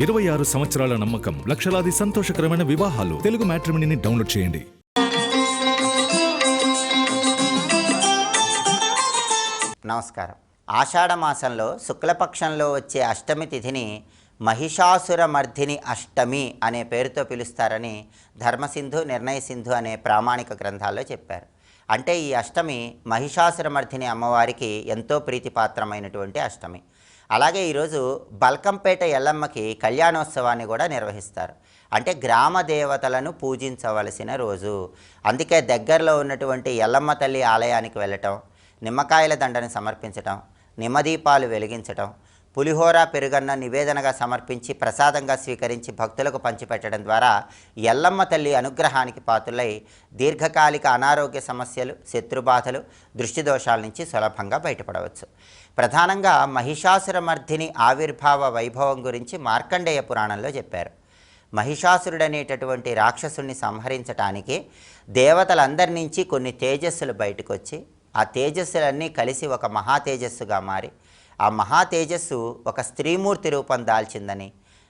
26 సంవత్సరాల నమ్మకం, లక్షలాది సంతోషకరమైన వివాహాలు. తెలుగు మ్యాట్రిమోనీని డౌన్లోడ్ చేయండి. నమస్కారం. ఆషాఢ మాసంలో శుక్లపక్షంలో వచ్చే అష్టమి తిథిని మహిషాసుర మర్ధిని అష్టమి అనే పేరుతో పిలుస్తారని ధర్మసింధు, నిర్ణయసింధు అనే ప్రామాణిక గ్రంథాల్లో చెప్పారు. అంటే ఈ అష్టమి మహిషాసుర మర్ధిని అమ్మవారికి ఎంతో ప్రీతిపాత్రమైనటువంటి అష్టమి. అలాగే ఈరోజు బల్కంపేట ఎల్లమ్మకి కళ్యాణోత్సవాన్ని కూడా నిర్వహిస్తారు. అంటే గ్రామ దేవతలను పూజించవలసిన రోజు. అందుకే దగ్గరలో ఉన్నటువంటి ఎల్లమ్మ తల్లి ఆలయానికి వెళ్ళటం, నిమ్మకాయల దండను సమర్పించటం, నిమ్మదీపాలు వెలిగించటం, పులిహోర పెరుగన్న నివేదనగా సమర్పించి ప్రసాదంగా స్వీకరించి భక్తులకు పంచిపెట్టడం ద్వారా ఎల్లమ్మ తల్లి అనుగ్రహానికి పాత్రులై దీర్ఘకాలిక అనారోగ్య సమస్యలు, శత్రుబాధలు, దృష్టి దోషాల నుంచి సులభంగా బయటపడవచ్చు. ప్రధానంగా మహిషాసురమర్ధిని ఆవిర్భావ వైభవం గురించి మార్కండేయ పురాణంలో చెప్పారు. మహిషాసురుడనేటటువంటి రాక్షసుని సంహరించటానికి దేవతలందరి నుంచి కొన్ని తేజస్సులు బయటకు వచ్చి ఆ తేజస్సులన్నీ కలిసి ఒక మహా తేజస్సుగా మారి ఆ మహా తేజస్సు ఒక స్త్రీమూర్తి రూపం దాల్చిందని,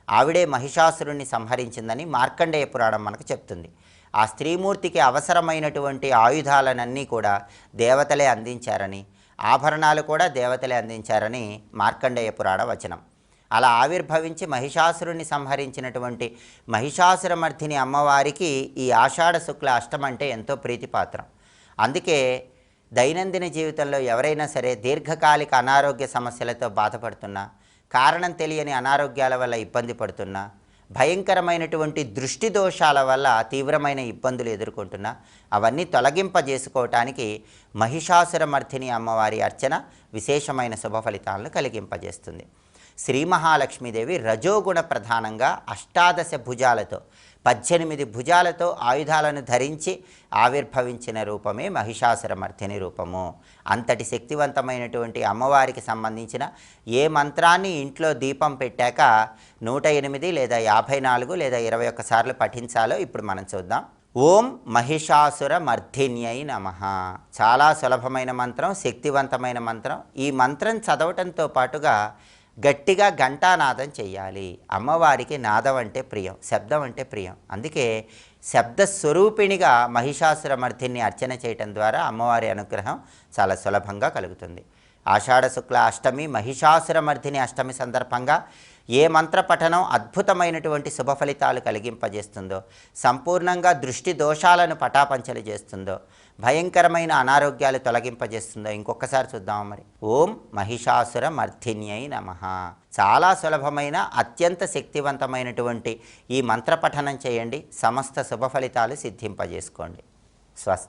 ఆవిడే మహిషాసురుణ్ణి సంహరించిందని మార్కండేయ పురాణం మనకు చెప్తుంది. ఆ స్త్రీమూర్తికి అవసరమైనటువంటి ఆయుధాలనన్నీ కూడా దేవతలే అందించారని, ఆభరణాలు కూడా దేవతలే అందించారని మార్కండేయ పురాణ వచనం. అలా ఆవిర్భవించి మహిషాసురుణ్ణి సంహరించినటువంటి మహిషాసురమర్ధిని అమ్మవారికి ఈ ఆషాఢ శుక్ల అష్టమంటే ఎంతో ప్రీతిపాత్రం. అందుకే దైనందిన జీవితంలో ఎవరైనా సరే దీర్ఘకాలిక అనారోగ్య సమస్యలతో బాధపడుతున్నా, కారణం తెలియని అనారోగ్యాల వల్ల ఇబ్బంది పడుతున్నా, భయంకరమైనటువంటి దృష్టి దోషాల వల్ల తీవ్రమైన ఇబ్బందులు ఎదుర్కొంటున్నా అవన్నీ తొలగింపజేసుకోవటానికి మహిషాసురమర్ధిని అమ్మవారి అర్చన విశేషమైన శుభ ఫలితాలను కలిగింపజేస్తుంది. శ్రీ మహాలక్ష్మీదేవి రజోగుణ ప్రధానంగా 18 భుజాలతో 18 భుజాలతో ఆయుధాలను ధరించి ఆవిర్భవించిన రూపమే మహిషాసురమర్ధిని రూపము. అంతటి శక్తివంతమైనటువంటి అమ్మవారికి సంబంధించిన ఏ మంత్రాన్ని ఇంట్లో దీపం పెట్టాక 108 లేదా 54 లేదా 21 సార్లు పఠించాలో ఇప్పుడు మనం చూద్దాం. ఓం మహిషాసుర మర్ధిన్యై నమః. చాలా సులభమైన మంత్రం, శక్తివంతమైన మంత్రం. ఈ మంత్రం చదవటంతో పాటుగా గట్టిగా ఘంటానాదం చెయ్యాలి. అమ్మవారికి నాదం అంటే ప్రియం, శబ్దం అంటే ప్రియం. అందుకే శబ్దస్వరూపిణిగా మహిషాసురమర్ధిని అర్చన చేయటం ద్వారా అమ్మవారి అనుగ్రహం చాలా సులభంగా కలుగుతుంది. ఆషాఢ శుక్ల అష్టమి మహిషాసురమర్ధిని అష్టమి సందర్భంగా ఏ మంత్ర పఠనం అద్భుతమైనటువంటి శుభ ఫలితాలు కలిగింపజేస్తుందో, సంపూర్ణంగా దృష్టి దోషాలను పటాపంచలు చేస్తుందో, భయంకరమైన అనారోగ్యాలు తొలగింపజేస్తుందో ఇంకొకసారి చూద్దాం. మరి ఓం మహిషాసురమర్ధిన్యై నమః. చాలా సులభమైన అత్యంత శక్తివంతమైనటువంటి ఈ మంత్ర పఠనం చేయండి. సమస్త శుభ ఫలితాలు సిద్ధింపజేసుకోండి. స్వస్తి.